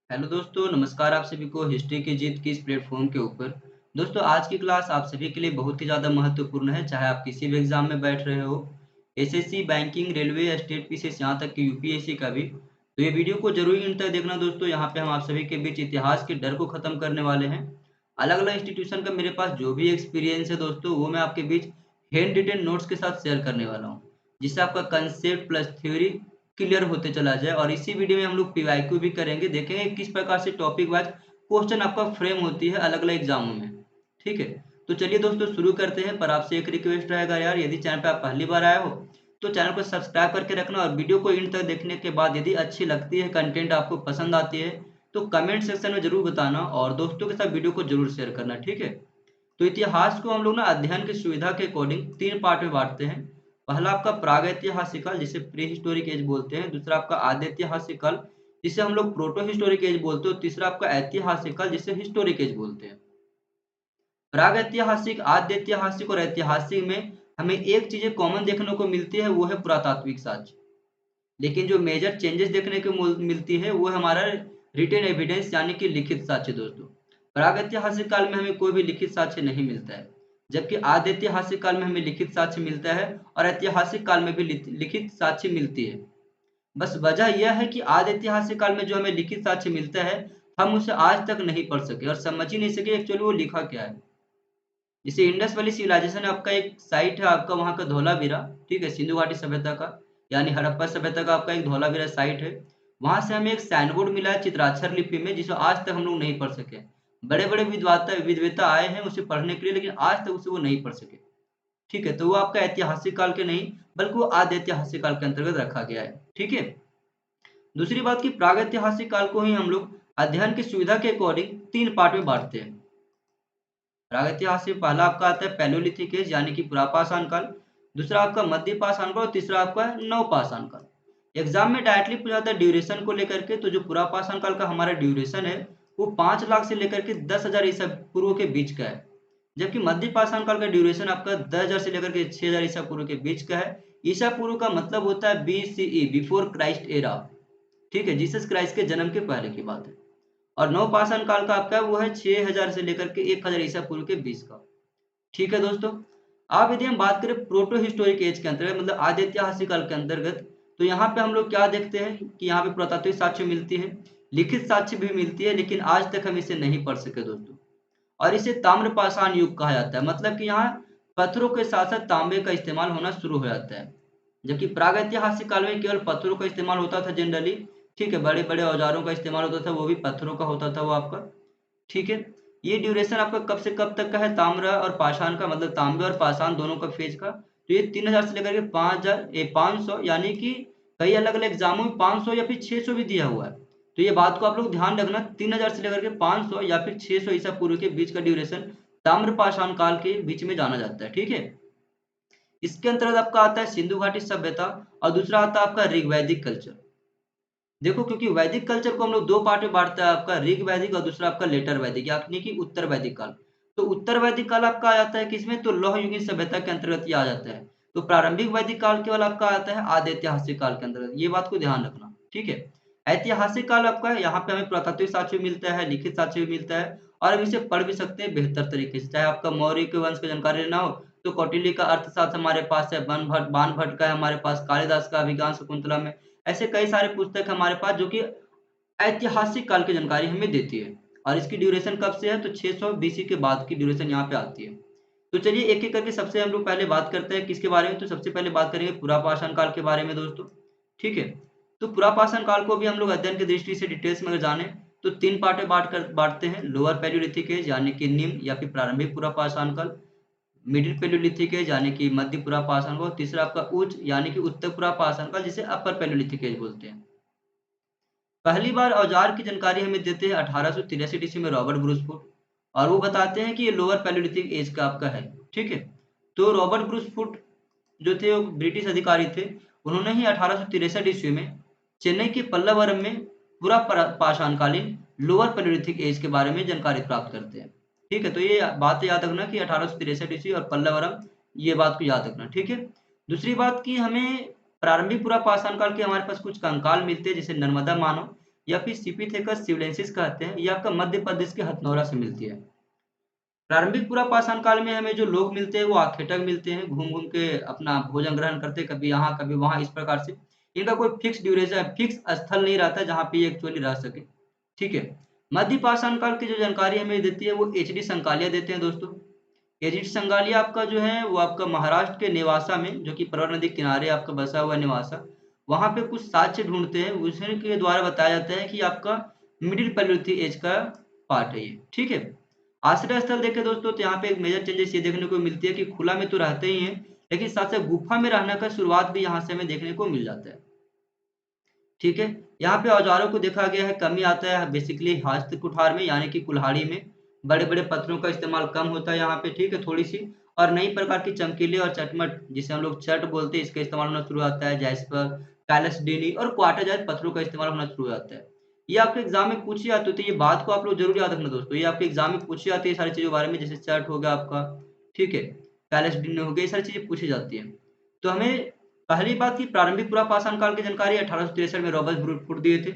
Hello दोस्तों, नमस्कार आप सभी को हिस्ट्री की जीत की इस प्लेटफॉर्म के ऊपर। दोस्तों, आज की क्लास आप सभी के लिए बहुत ही ज़्यादा महत्वपूर्ण है, चाहे आप किसी भी एग्जाम में बैठ रहे हो, SSC, banking, railway, state PCS, यहाँ तक कि यूपीएससी का भी। तो ये वीडियो को जरूर अंत तक देखना दोस्तों। यहाँ पे हम आप सभी के बीच इतिहास के डर को खत्म करने वाले हैं। अलग अलग इंस्टीट्यूशन का मेरे पास जो भी एक्सपीरियंस है दोस्तों, वो मैं आपके बीच हैंड रिटेन नोट्स के साथ शेयर करने वाला हूँ, जिससे आपका कंसेप्ट प्लस थ्योरी क्लियर होते चला जाए। और इसी वीडियो में हम लोग पीवाईक्यू भी करेंगे, देखेंगे किस प्रकार से टॉपिक वाइज क्वेश्चन आपका फ्रेम होती है अलग अलग एग्जामों में। ठीक है, तो चलिए दोस्तों शुरू करते हैं। पर आपसे एक रिक्वेस्ट रहेगा यार, यदि चैनल पर आप पहली बार आए हो तो चैनल को सब्सक्राइब करके रखना, और वीडियो को इन तक देखने के बाद यदि अच्छी लगती है, कंटेंट आपको पसंद आती है, तो कमेंट सेक्शन में जरूर बताना और दोस्तों के साथ वीडियो को जरूर शेयर करना। ठीक है, तो इतिहास को हम लोग ना अध्ययन की सुविधा के अकॉर्डिंग तीन पार्ट में बांटते हैं। पहला आपका प्रागैतिहासिक काल, जिसे प्री हिस्टोरिक एज बोलते हैं। दूसरा आपका आद्यैतिहासिक काल, जिसे हम लोग प्रोटो हिस्टोरिक एज बोलते हैं। और तीसरा आपका ऐतिहासिक काल, जिसे हिस्टोरिक एज बोलते हैं। प्रागैतिहासिक, आद्यैतिहासिक और ऐतिहासिक में हमें एक चीजें कॉमन देखने को मिलती है, वो है पुरातात्विक साक्ष्य। लेकिन जो मेजर चेंजेस देखने को मिलती है वो है हमारा रिटेन एविडेंस, यानी कि लिखित साक्ष्य दोस्तों। प्रागैतिहासिक काल में हमें कोई भी लिखित साक्ष्य नहीं मिलता है, जबकि आद्यैतिहासिक काल में हमें लिखित साक्ष्य मिलता है, और ऐतिहासिक काल में भी लिखित साक्ष्य मिलती है। बस वजह यह है कि आद्यैतिहासिक काल में जो हमें लिखित साक्ष्य मिलता है, हम उसे आज तक नहीं पढ़ सके और समझ ही नहीं सके एक्चुअली वो लिखा क्या है। जैसे इंडस वैली सिविलाइजेशन है, आपका एक साइट है आपका वहाँ का धौलावीरा। ठीक है, सिंधु घाटी सभ्यता का यानी हड़प्पा सभ्यता का आपका एक धौलावीरा साइट है। वहां से हमें एक साइन बोर्ड मिला है चित्राक्षर लिपि में, जिसे आज तक हम लोग नहीं पढ़ सके। बड़े बड़े विद्वता आए हैं उसे पढ़ने के लिए, लेकिन आज तक उसे वो नहीं पढ़ सके। ठीक है, तो वो आपका ऐतिहासिक काल के नहीं बल्कि वो आद्य ऐतिहासिक काल के अंतर्गत रखा गया है। ठीक है, दूसरी बात की प्रागैतिहासिक काल को ही हम लोग अध्ययन की सुविधा के अकॉर्डिंग तीन पार्ट में बांटते हैं। प्रागैतिहासिक पहला आपका आता है पैलोलिथिक एज, यानी कि पुरापाषाण काल। दूसरा आपका मध्य पाषाण काल और तीसरा आपका नवपाषाण काल। एग्जाम में डायरेक्टली पूछा जाता है ड्यूरेशन को लेकर के। तो जो पुरापाषाण काल का हमारा ड्यूरेशन है वो 5 लाख से लेकर के 10,000 ईसा पूर्व के बीच का है, जबकि मध्य पाषाण काल का ड्यूरेशन आपका 10,000 से लेकर के 6,000 ईसा पूर्व के बीच का है। ईसा पूर्व का मतलब होता है BCE, बिफोर क्राइस्ट एरा। ठीक है, जीसस क्राइस्ट के जन्म के पहले की बात है। और नवपाषाण काल का आपका वो है 6,000 से लेकर के 1,000 ईसा पूर्व के बीच का। ठीक है दोस्तों, अब यदि हम बात करें प्रोटो हिस्टोरिक एज के अंतर्गत, मतलब आद्य ऐतिहासिक काल के अंतर्गत, तो यहाँ पे हम लोग क्या देखते हैं कि यहाँ पे पुरातात्विक साक्ष्य मिलती है, लिखित साक्ष्य भी मिलती है, लेकिन आज तक हम इसे नहीं पढ़ सके दोस्तों। और इसे ताम्रपाषाण युग कहा जाता है, मतलब कि यहाँ पत्थरों के साथ साथ तांबे का इस्तेमाल होना शुरू हो जाता है। जबकि प्रागैतिहासिक काल में केवल पत्थरों का इस्तेमाल होता था जनरली। ठीक है, बड़े बड़े औजारों का इस्तेमाल होता था, वो भी पत्थरों का होता था वो आपका। ठीक है, ये ड्यूरेशन आपका कब से कब तक का है, ताम्र और पाषाण का, मतलब तांबे और पाषाण दोनों का फेज का। तो ये 3,000 से लेकर के 5,000 यानी कि कई अलग अलग एग्जामों में 500 या फिर 600 भी दिया हुआ है। तो ये बात को आप लोग ध्यान रखना, 3,000 से लेकर के 500 या फिर 600 ईसा पूर्व के बीच का ड्यूरेशन ताम्र पाषाण काल के बीच में जाना जाता है। ठीक है, इसके अंतर्गत आपका आता है सिंधु घाटी सभ्यता, और दूसरा आता है आपका ऋग्वैदिक कल्चर। देखो, क्योंकि वैदिक कल्चर को हम लोग दो पार्ट में बांटते हैं, आपका ऋग वैदिक और दूसरा आपका लेटर वैदिक, यानी कि उत्तर वैदिक काल। तो उत्तर वैदिक काल आपका आ जाता है किसमें, तो लौह युगीन सभ्यता के अंतर्गत ये आ जाता है। तो प्रारंभिक वैदिक काल केवल आपका आता है आद्य ऐतिहासिक काल के अंतर्गत, ये बात को ध्यान रखना। ठीक है, ऐतिहासिक काल आपका है, यहाँ पे हमें पुरातात्विक साक्ष्य मिलता है, लिखित साक्ष्य भी मिलता है, और हम इसे पढ़ भी सकते हैं बेहतर तरीके से। चाहे आपका मौर्य के वंश की जानकारी लेना हो तो कौटिल्य का अर्थशास्त्र हमारे पास है, बाणभट्ट का है हमारे पास, कालिदास का अभिज्ञान शकुंतला में। ऐसे कई सारे पुस्तक हमारे पास जो कि ऐतिहासिक काल की जानकारी हमें देती है। और इसकी ड्यूरेशन कब से है, तो 600 बीसी के बाद की ड्यूरेशन यहाँ पे आती है। तो चलिए एक एक करके सबसे हम लोग पहले बात करते हैं किसके बारे में, तो सबसे पहले बात करेंगे पुरापाषाण काल के बारे में दोस्तों। ठीक है, तो पुरापाषाण काल को भी हम लोग अध्ययन की दृष्टि से डिटेल्स में अगर जाने तो तीन पार्ट में बांटते हैं। लोअर पैलियोलिथिक एज यानी कि निम्न या फिर प्रारंभिक पुरापाषाण काल, मिडिल पैलियोलिथिक एज यानी कि मध्य पुरापाषाण काल, तीसरा आपका उच्च यानी कि उत्तर पुरापाषाण काल, जिसे अपर पैलियोलिथिक एज बोलते हैं। पहली बार औजार की जानकारी हमें देते हैं 1883 ईस्वी में रॉबर्ट ब्रूसफुट, और वो बताते हैं कि ये लोअर पैलियोलिथिक एज का आपका है। ठीक है, तो रॉबर्ट ब्रूसफुट जो थे वो ब्रिटिश अधिकारी थे। उन्होंने ही 1863 ईस्वी में चेन्नई के पल्लवरम में पूरा पाषाणकालीन लोअर पैलियोलिथिक एज के बारे में जानकारी प्राप्त करते हैं। ठीक है, तो ये बात याद रखना कि 1863 ईस्वी और पल्लवरम, ये बात को याद रखना। ठीक है, दूसरी बात की हमें प्रारंभिक पूरा पाषाण काल के हमारे पास कुछ कंकाल मिलते हैं, जैसे नर्मदा मानव। या फिर सिपिथेकस सिवलेंसिस कहते हैं, ये आपका मध्य प्रदेश के हथनौरा से मिलती है। प्रारंभिक पूरा पाषाण काल में हमें जो लोग मिलते हैं वो आखेटक मिलते हैं, घूम घूम के अपना भोजन ग्रहण करते हैं, कभी यहाँ कभी वहाँ, इस प्रकार से। इनका कोई फिक्स ड्यूरेशन, फिक्स स्थल नहीं रहता जहाँ पे ये एक्चुअली रह सके। ठीक है। मध्य पाषाण काल की जो जानकारी हमें देती है वो एच डी संकालिया देते हैं दोस्तों। एच डी संकालिया आपका जो है वो आपका महाराष्ट्र के नेवासा में, जो कि प्रवर नदी किनारे आपका बसा हुआ नेवासा, वहां पे कुछ साक्ष्य ढूंढते हैं, उसी के द्वारा बताया जाता है कि आपका मिडिल पैलियोलिथिक एज का पार्ट है ये। ठीक है। आश्रय स्थल देखें दोस्तों तो यहाँ पे एक मेजर चेंजेस ये देखने को मिलती है कि खुला में तो रहते ही हैं, लेकिन साथ साथ गुफा में रहने का शुरुआत भी यहाँ से हमें देखने को मिल जाता है। ठीक है। यहाँ पे औजारों को देखा गया है, कमी आता है बेसिकली हस्त कुठार में, यानी कि कुल्हाड़ी में बड़े बड़े पत्थरों का इस्तेमाल कम होता है यहाँ पे। ठीक है, थोड़ी सी। और नई प्रकार की चमकीले और चटमट, जिसे हम लोग चट बोलते हैं, इसका इस्तेमाल होना शुरू होता है। जैस्पर, कैलसडीनी और क्वार्टरजाइट पत्थरों का इस्तेमाल होना शुरू हो जाता है। ये आपके एग्जाम में पूछी जाती होती है, ये बात को आप लोग जरूर याद रखना दोस्तों। ये आपके एग्जाम में पूछी जाती है सारी चीजों के बारे में, जैसे चट हो गया आपका, ठीक है, कैलसडीनी हो गया, ये सारी चीजें पूछी जाती है। तो हमें पहली बात की प्रारंभिक पुरा पाषाण काल की जानकारी 1863 में रॉबर्ट ब्रूटफुट दिए थे,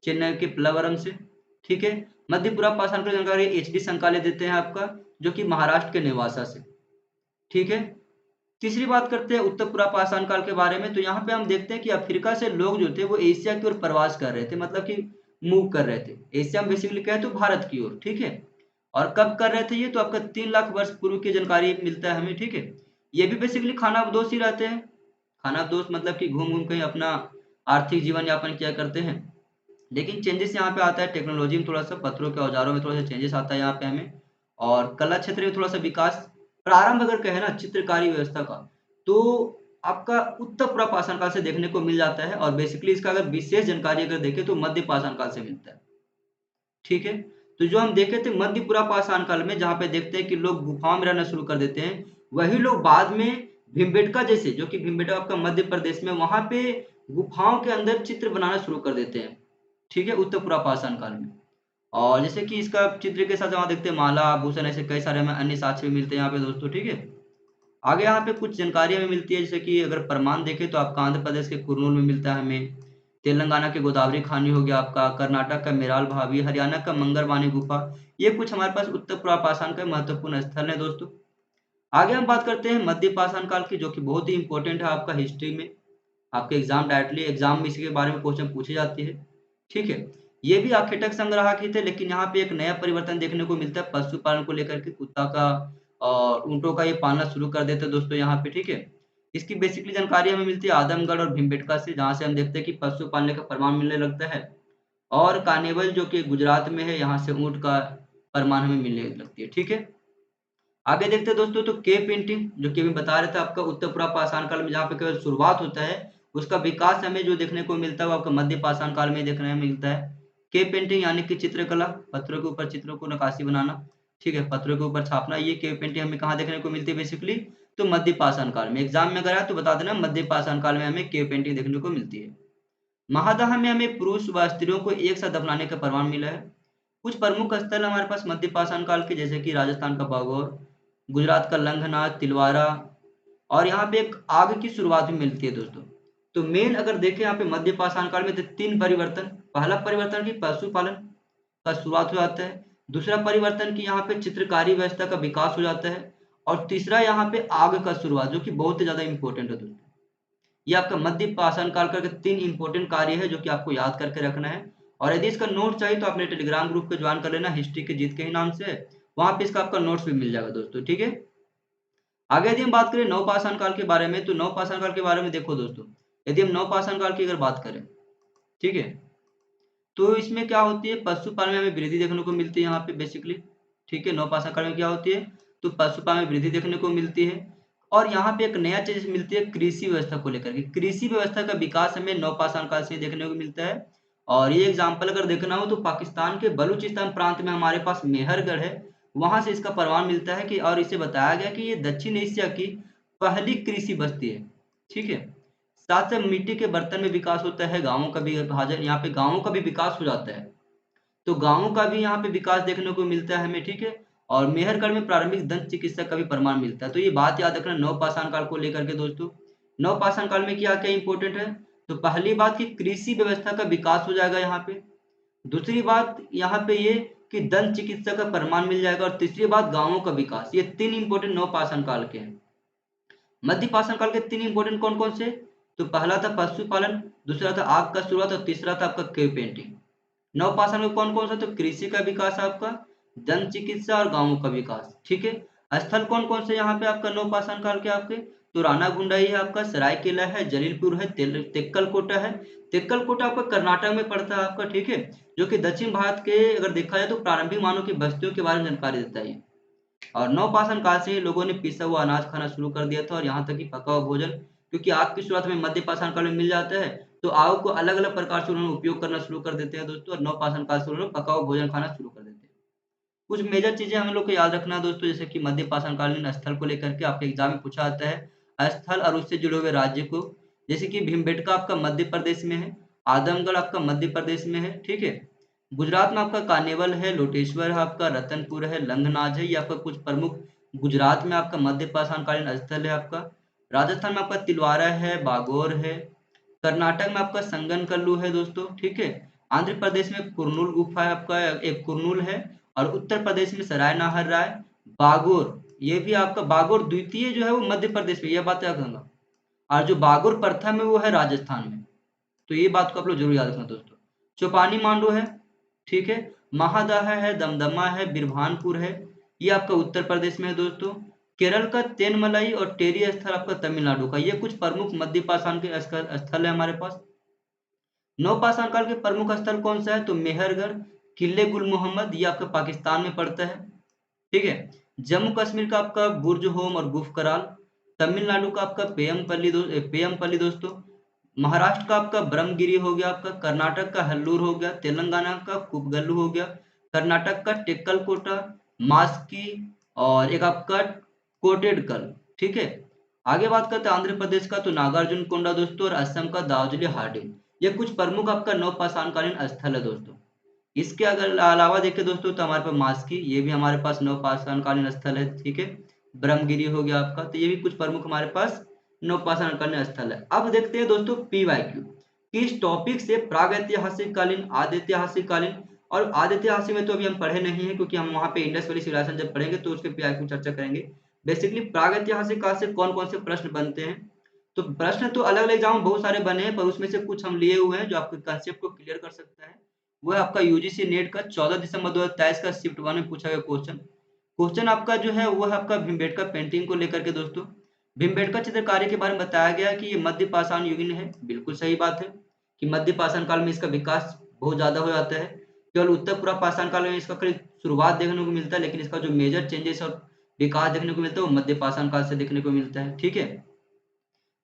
चेन्नई के प्लवरम से। ठीक है। मध्य पुरा पाषाण काल की जानकारी एच डी संकाले देते हैं आपका, जो कि महाराष्ट्र के नेवासा से। ठीक है। तीसरी बात करते हैं उत्तर पुरा पाषाण काल के बारे में। तो यहाँ पे हम देखते हैं कि अफ्रीका से लोग जो थे वो एशिया की ओर प्रवास कर रहे थे, मतलब कि मूव कर रहे थे। एशिया में बेसिकली कहे तो भारत की ओर। ठीक है। और कब कर रहे थे ये, तो आपका 3 लाख वर्ष पूर्व की जानकारी मिलता है हमें। ठीक है। ये भी बेसिकली खानाबदोश ही रहते हैं। खानाबदोश मतलब कि घूम घूम कहीं अपना आर्थिक जीवन यापन किया करते हैं। लेकिन चेंजेस यहाँ पे आता है टेक्नोलॉजी में, थोड़ा सा पत्थरों के औजारों में थोड़ा सा चेंजेस आता है यहाँ पे हमें, और कला क्षेत्र में थोड़ा सा विकास। प्रारंभ अगर कहे ना चित्रकारी व्यवस्था का, तो आपका उत्तर पूरा पाषाण काल से देखने को मिल जाता है। और बेसिकली इसका अगर विशेष जानकारी अगर देखें तो मध्य पाषाण काल से मिलता है। ठीक है। तो जो हम देखे थे मध्य पुरा पाषाण काल में, जहाँ पे देखते हैं कि लोग गुफाओं में रहना शुरू कर देते हैं, वही लोग बाद में भीमबेटका जैसे, जो कि भीमबेटका आपका मध्य प्रदेश में, वहां पे गुफाओं के अंदर चित्र बनाना शुरू कर देते हैं। ठीक है, उत्तर पुरा पाषाण काल में। और जैसे कि इसका चित्र के साथ वहां देखते हैं माला आभूषण, ऐसे कई सारे हमें अन्य साक्ष्य भी मिलते हैं यहाँ पे दोस्तों। ठीक है। आगे यहाँ पे कुछ जानकारी हमें मिलती है, जैसे कि अगर प्रमाण देखें तो आपका आंध्र प्रदेश के कुरनूल में मिलता है हमें, तेलंगाना के गोदावरी खानी हो गया आपका, कर्नाटक का मेराल भावी, हरियाणा का मंगरवानी गुफा। ये कुछ हमारे पास उत्तर पूर्व पाषाण का महत्वपूर्ण स्थल है दोस्तों। आगे हम बात करते हैं मध्य पाषाण काल की, जो कि बहुत ही इंपॉर्टेंट है आपका हिस्ट्री में। आपके एग्जाम डायरेक्टली एग्जाम में इसके बारे में क्वेश्चन पूछी जाती है। ठीक है। ये भी आखेटक संग्राहक ही थे, लेकिन यहाँ पे एक नया परिवर्तन देखने को मिलता है पशुपालन को लेकर के। कुत्ता का और ऊँटों का ये पालना शुरू कर देते हैं दोस्तों यहाँ पे। ठीक है। इसकी बेसिकली जानकारी हमें मिलती है आदमगढ़ और भीमबेटका से, जहाँ से हम देखते हैं कि पशु पालने का प्रमाण मिलने लगता है। और कार्निवल जो कि गुजरात में है, यहाँ से ऊँट का प्रमाण हमें मिलने लगती है। ठीक है। आगे देखते हैं दोस्तों, तो केव पेंटिंग, जो कि अभी बता रहे थे आपका उत्तर पूर्व पाषाण काल में जहाँ पे केवल शुरुआत होता है, उसका विकास हमें जो देखने को मिलता है वो आपका मध्य पाषाण काल में देखने में मिलता है। केव पेंटिंग यानी कि चित्रकला, पत्थरों के ऊपर चित्रों को नक्काशी बनाना। ठीक है, पत्थरों के ऊपर छापना। ये केव पेंटिंग हमें कहाँ देखने को मिलती है बेसिकली, तो मध्य पाषाण काल में। एग्जाम में अगर आए तो बता देना मध्य पाषाण काल में हमें केव पेंटिंग देखने को मिलती है। महादाह में हमें पुरुष व स्त्रियों को एक साथ दफनाने का प्रमाण मिला है। कुछ प्रमुख स्थल हमारे पास मध्य पाषाण काल के, जैसे कि राजस्थान का बागौर, गुजरात का लंघनाथ, तिलवारा, और यहाँ पे एक आग की शुरुआत भी मिलती है दोस्तों। तो मेन अगर देखें यहाँ पे मध्य पाषाण काल में तो 3 परिवर्तन। पहला परिवर्तन की पशुपालन का शुरुआत हो जाता है। दूसरा परिवर्तन की यहाँ पे चित्रकारी व्यवस्था का विकास हो जाता है। और तीसरा यहाँ पे आग का शुरुआत, जो कि बहुत ही ज्यादा इंपॉर्टेंट है दोस्तों। ये आपका मध्य पाषाण काल का 3 इंपॉर्टेंट कार्य है जो कि आपको याद करके रखना है। और यदि इसका नोट चाहिए तो अपने टेलीग्राम ग्रुप को ज्वाइन कर लेना, हिस्ट्री के जीत के ही नाम से। वहां पे इसका आपका नोट्स भी मिल जाएगा दोस्तों। ठीक है। आगे यदि हम बात करें नवपाषाण काल के बारे में, तो नवपाषाण काल के बारे में देखो दोस्तों, यदि हम नवपाषाण काल की अगर बात करें, ठीक है, तो इसमें क्या होती है, पशुपालन में हमें वृद्धि देखने को मिलती है यहाँ पे बेसिकली। ठीक है, नवपाषाण काल में क्या होती है, तो पशुपालन में वृद्धि देखने को मिलती है। और यहाँ पे एक नया चीज मिलती है कृषि व्यवस्था को लेकर के। कृषि व्यवस्था का विकास हमें नवपाषाण काल से देखने को मिलता है। और ये एग्जाम्पल अगर देखना हो तो पाकिस्तान के बलूचिस्तान प्रांत में हमारे पास मेहरगढ़ है, वहां से इसका प्रमाण मिलता है कि, और इसे बताया गया कि ये दक्षिण एशिया की पहली कृषि बस्ती है। ठीक है। साथ से मिट्टी के बर्तन में विकास होता है, गाँवों का भी विभाजन, यहाँ पे गाँवों का भी विकास हो जाता है। तो गाँवों का भी यहाँ पे विकास देखने को मिलता है हमें। ठीक है। और मेहरगढ़ में प्रारंभिक दंत चिकित्सा का भी प्रमाण मिलता है। तो ये बात याद रखना नवपाषाण काल को लेकर के दोस्तों। नवपाषाण काल में क्या क्या इंपॉर्टेंट है, तो पहली बात की कृषि व्यवस्था का विकास हो जाएगा यहाँ पे। दूसरी बात यहाँ पे ये कि दंत चिकित्सा का प्रमाण मिल जाएगा, और तीसरी बात गांवों का विकास। ये 3 इंपॉर्टेंट नवपाषाण काल के हैं। मध्य पाषाण काल के 3 इंपॉर्टेंट कौन कौन से? तो पहला था पशुपालन, दूसरा था आग का शुरुआत, और तीसरा था आपका केव पेंटिंग। नवपाषाण में कौन कौन सा? तो कृषि का विकास आपका, दंत चिकित्सा और गांवों का विकास। ठीक है। स्थल कौन कौन से यहाँ पे आपका नवपाषाण काल के आपके? तो राणा गुंडाई है आपका, सरायकेला है, जलीलपुर है, तेक्कल कोटा है। तेक्कल कोटा आपका कर्नाटक में पड़ता है आपका। ठीक है। जो कि दक्षिण भारत के अगर देखा जाए तो प्रारंभिक मानव की बस्तियों के बारे में जानकारी देता है। और नवपाषाण काल से ही लोगों ने पिसा हुआ अनाज खाना शुरू कर दिया था, और यहाँ तक कि पका हुआ भोजन, क्योंकि आग की शुरुआत में मध्य पाषाण काल में मिल जाता है, तो आग को अलग अलग प्रकार से उन्होंने उपयोग करना शुरू कर देते हैं दोस्तों, और नवपाषाण काल से उन्होंने पका हुआ भोजन खाना शुरू कर देते हैं। कुछ मेजर चीजें हम लोग को याद रखना है दोस्तों, जैसे कि मध्य पाषाण कालीन स्थल को लेकर के आपके एग्जाम में पूछा जाता है स्थल और उससे जुड़े हुए राज्य को। जैसे कि भीमबेटका आपका मध्य प्रदेश में है, आदमगढ़ आपका मध्य प्रदेश में है। ठीक है। गुजरात में आपका कानेवल है, लोटेश्वर है आपका, रतनपुर है, लंगनाज है, ये आपका कुछ प्रमुख गुजरात में आपका मध्य पाषाण कालीन स्थल है आपका। राजस्थान में आपका तिलवारा है, बागोर है। कर्नाटक में आपका संगनकल्लू है दोस्तों। ठीक है। आंध्र प्रदेश में कुरनूल गुफा है आपका, एक कुरनूल है। और उत्तर प्रदेश में सराय नाहर राय, बागोर, ये भी आपका बागोर द्वितीय जो है वो मध्य प्रदेश में, यह बात याद रखना। और जो बागोर प्रथम है वो है राजस्थान में। तो ये बात को आप लोग जरूर याद रखना दोस्तों। चौपानी मांडू है। ठीक है। महादाह है, दमदमा है, बिरभानपुर है, ये आपका उत्तर प्रदेश में है दोस्तों। केरल का तेनमलाई और टेरी स्थल आपका तमिलनाडु का। ये कुछ प्रमुख मध्य पाषाण के स्थल है हमारे पास। नवपाषाण काल के प्रमुख स्थल कौन सा है? तो मेहरगढ़, किले गुल मोहम्मद, ये आपका पाकिस्तान में पड़ता है। ठीक है। जम्मू कश्मीर का आपका बुर्ज होम और गुफ कराल। तमिलनाडु का आपका पेयमपल्ली दोस्तों। महाराष्ट्र का आपका ब्रह्मगिरी हो गया आपका, कर्नाटक का हल्लूर हो गया, तेलंगाना का कुपगल्लू हो गया, कर्नाटक का टेक्कल कोटा, मास्की, और एक आपका कोटेडकल। ठीक है। आगे बात करते हैं आंध्र प्रदेश का, तो नागार्जुन कोंडा दोस्तों, और असम का दार्जिलिंग हार्डिंग। ये कुछ प्रमुख आपका नवपाषाणकालीन स्थल है दोस्तों। इसके अगर अलावा देखें दोस्तों तो हमारे पास मास्की, ये भी हमारे पास नवपाषाणकालीन स्थल है। ठीक है। ब्रह्मगिरी हो गया आपका, तो ये भी कुछ प्रमुख हमारे पास नवपाषाणकालीन स्थल है। अब देखते हैं दोस्तों पीवाईक्यू, कि इस टॉपिक से प्रागैतिहासिक कालीन, आद्यैतिहासिक कालीन, और आद्यैतिहासिक में तो अभी हम पढ़े नहीं है, क्योंकि हम वहाँ पे इंडस वैली सिविलाइजेशन जब पढ़ेंगे तो उसके पीवाईक्यू चर्चा करेंगे। बेसिकली प्रागैतिहासिक काल से कौन कौन से प्रश्न बनते हैं? तो प्रश्न तो अलग अलग एग्जाम में बहुत सारे बने हैं, पर उसमें से कुछ हम लिए हुए हैं जो आपके कंसेप्ट को क्लियर कर सकता है। वो है आपका यूजीसी नेट का 14 दिसंबर 2023 का शिफ्ट 1 में पूछा गया क्वेश्चन। क्वेश्चन आपका जो है वो है आपका भीमबेटका पेंटिंग को लेकर के दोस्तों। भीमबेटका चित्रकारी के बारे में बताया गया कि ये मध्य पाषाण युगीन है। बिल्कुल सही बात है कि मध्य पाषाण काल में इसका विकास बहुत ज्यादा हो जाता है। केवल उत्तर पूर्व पाषाण काल में इसका करीब शुरुआत देखने को मिलता है, लेकिन इसका जो मेजर चेंजेस और विकास देखने को मिलता है वो मध्य पाषाण काल से देखने को मिलता है। ठीक है।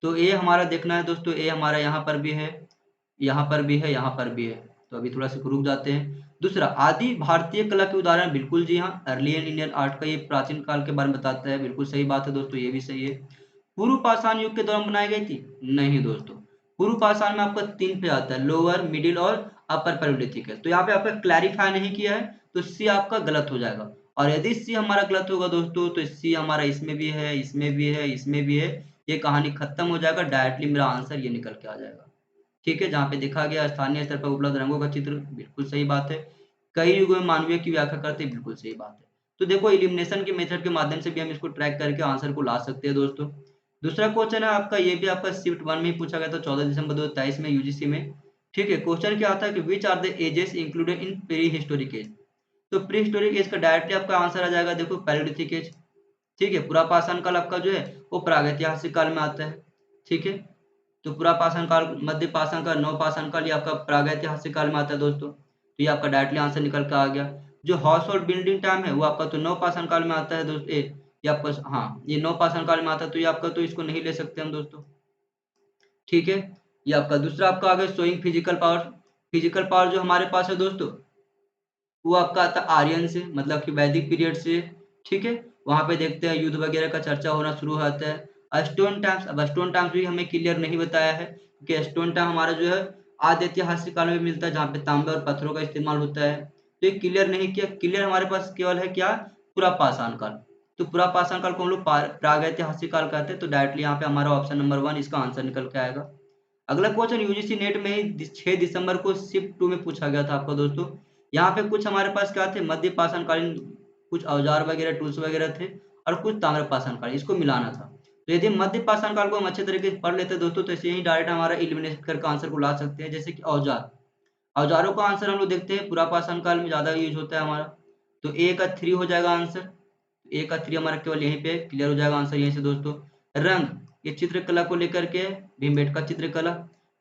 तो ये हमारा देखना है दोस्तों, ये हमारा यहाँ पर भी है, यहाँ पर भी है, यहाँ पर भी है। तो अभी थोड़ा सा रुक जाते हैं। दूसरा, आदि भारतीय कला के उदाहरण। बिल्कुल जी हाँ, अर्लियन इंडियन आर्ट का ये प्राचीन काल के बारे में बताता है। बिल्कुल सही बात है दोस्तों, ये भी सही है। पूर्व पाषाण युग के दौरान बनाई गई थी? नहीं दोस्तों। पूर्व पाषाण में आपका 3 पे आता है, लोअर, मिडिल और अपर पैलेयोलिथिक है। तो यहाँ पे आपका क्लैरिफाई नहीं किया है, तो सी आपका गलत हो जाएगा। और यदि सी हमारा गलत होगा दोस्तों, तो सी हमारा इसमें भी है, इसमें भी है, इसमें भी है, ये कहानी खत्म हो जाएगा। डायरेक्टली मेरा आंसर ये निकल के आ जाएगा। ठीक है। जहाँ पे देखा गया स्थानीय स्तर पर उपलब्ध रंगों का चित्र। बिल्कुल सही बात है। कई युगों में मानवीय की व्याख्या करते हैं। बिल्कुल सही बात है। तो देखो एलिमिनेशन के मेथड के माध्यम से भी हम इसको ट्रैक करके आंसर को ला सकते हैं दोस्तों। दूसरा क्वेश्चन है आपका, ये भी आपका शिफ्ट 1 में ही पूछा गया था 14 दिसंबर 2023 में यूजीसी में। ठीक है। क्वेश्चन क्या आता है कि which are the ages included in prehistoric age? तो प्री हिस्टोरिक एज का डायरेक्टली आपका आंसर आ जाएगा, देखो पैलेयोलिथिक एज। ठीक है। पुरापाषाण काल आपका जो है वो प्रागैतिहासिक काल में आता है। ठीक है। तो पुरापाषाण काल, मध्य पाषाण काल, नवपाषाण काल, ये आपका प्रागैतिहासिक काल में आता है दोस्तों। तो ये आपका डायरेक्टली आंसर निकल के आ गया। जो हाउस होल्ड बिल्डिंग टाइम है वो आपका तो नवपाषाण काल में आता है दोस्तों। ये आपका, हाँ, ये नवपाषाण काल में आता है, तो ये आपका तो इसको नहीं ले सकते हम दोस्तों। ठीक है। ये आपका दूसरा आपका आ गया showing physical power. Physical power जो हमारे पास है दोस्तों वो आपका आता है आर्यन से, मतलब कि वैदिक पीरियड से। ठीक है। वहां पे देखते हैं युद्ध वगैरह का चर्चा होना शुरू हो जाता है। स्टोन टाइम्स, अब स्टोन टाइम्स भी हमें क्लियर नहीं बताया है, क्योंकि स्टोन टाइम हमारा जो है आद्य ऐतिहासिक काल में मिलता है, जहाँ पे तांबे और पत्थरों का इस्तेमाल होता है। तो ये क्लियर नहीं किया। क्लियर हमारे पास केवल है क्या? पुरापाषाण काल। तो पुरापाषाण काल को हम लोग प्रागैतिहासिक काल कहते हैं। तो डायरेक्टली यहाँ पे हमारा ऑप्शन नंबर 1 इसका आंसर निकल के आएगा। अगला क्वेश्चन यूजीसी नेट में ही 6 दिसंबर को शिफ्ट 2 में पूछा गया था आपका दोस्तों। यहाँ पे कुछ हमारे पास क्या थे, मध्य पाषाणकालीन कुछ औजार वगैरह टूल्स वगैरह थे और कुछ ताम्र पाषाणकालीन, इसको मिलाना था। तो यदि मध्य पाषाणकाल को हम अच्छे तरीके से पढ़ लेते दोस्तों तो ऐसे ही डायरेक्ट हमारा इलिमिनेट करके आंसर को ला सकते हैं। जैसे कि औजार, औजारों का आंसर हम लोग देखते हैं पुरापाषाण काल में ज़्यादा यूज होता है हमारा, तो ए का 3 हो जाएगा आंसर। ए का 3 हमारा केवल यहीं पे क्लियर हो जाएगा आंसर यहीं से दोस्तों। रंग, ये चित्रकला को लेकर के भीमबेटका चित्रकला,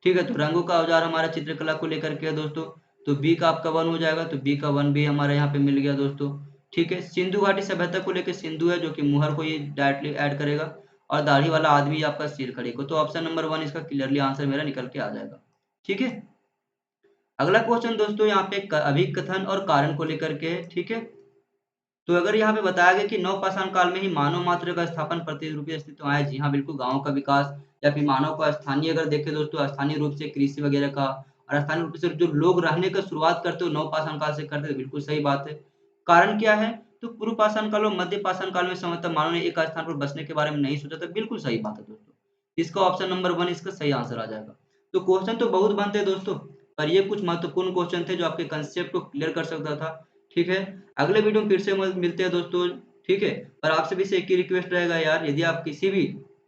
ठीक है, तो रंगों का औजार हमारा चित्रकला को लेकर के है दोस्तों, तो बी का आपका 1 हो जाएगा, तो बी का 1 भी हमारा यहाँ पे मिल गया दोस्तों। ठीक है, सिंधु घाटी सभ्यता को लेकर सिंधु है जो कि मुहर को ये डायरेक्टली ऐड करेगा, और दाढ़ी वाला आदमी आपका सिरखड़ी को, तो ऑप्शन नंबर 1 इसका क्लियरली आंसर मेरा निकल के आ जाएगा। ठीक है, अगला क्वेश्चन दोस्तों यहाँ पे अभिकथन और कारण को लेकर के है। ठीक है, तो अगर यहाँ पे बताया गया कि नवपाषाण काल में ही मानव मात्र का स्थापन प्रतिरूपी अस्तित्व में आया, जी हाँ बिल्कुल, गांवों का विकास या फिर मानव का स्थानीय, अगर देखें दोस्तों स्थानीय रूप से कृषि वगैरह का, और स्थानीय रूप से जो लोग रहने का शुरुआत करते हो नवपाषाण काल से करते थे, बिल्कुल सही बात है। कारण क्या है, तो पूर्व पाषाण काल और मध्य पाषाण काल में समझता मानव ने एक स्थान पर बसने के बारे में नहीं सोचा था, बिल्कुल सही बात है दोस्तों। इसका ऑप्शन नंबर 1 इसका सही आंसर आ जाएगा। तो क्वेश्चन तो बहुत बनते हैं दोस्तों, पर ये कुछ महत्वपूर्ण क्वेश्चन थे जो आपके कंसेप्ट को क्लियर कर सकता था। ठीक है, अगले वीडियो में फिर से मिलते हैं दोस्तों। ठीक है, पर आपसे भी से एक ही रिक्वेस्ट रहेगा यार, यदि आप किसी भी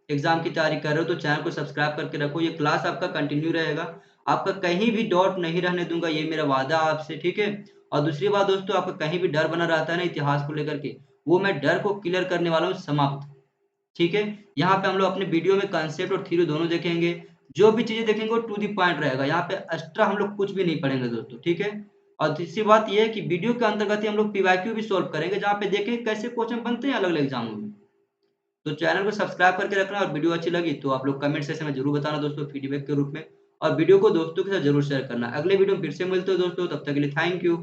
एग्जाम की तैयारी कर रहे हो तो चैनल को सब्सक्राइब करके रखो, ये क्लास आपका कंटिन्यू रहेगा, आपका कहीं भी डॉट नहीं रहने दूंगा, ये मेरा वादा आपसे। ठीक है, और दूसरी बात दोस्तों, आपका कहीं भी डर बना रहता है ना इतिहास को लेकर के, वो मैं डर को क्लियर करने वाला हूँ समाप्त। ठीक है, यहाँ पे हम लोग अपने वीडियो में कंसेप्ट और थ्योरी दोनों देखेंगे, जो भी चीजें देखेंगे वो टू दी पॉइंट रहेगा, यहाँ पे एक्स्ट्रा हम लोग कुछ भी नहीं पढ़ेंगे दोस्तों। ठीक है, और तीसरी बात ये है कि वीडियो के अंतर्गत ही हम लोग पीवाईक्यू भी सॉल्व करेंगे, जहाँ पे देखेंगे कैसे क्वेश्चन बनते हैं अलग अलग एग्जामों में। तो चैनल को सब्सक्राइब करके रखना, और वीडियो अच्छी लगी तो आप लोग कमेंट सेक्शन में जरूर बताना दोस्तों फीडबैक के रूप में, और वीडियो को दोस्तों के साथ जरूर शेयर करना। अगले वीडियो में फिर से मिलते हो दोस्तों, तब तक के लिए थैंक यू।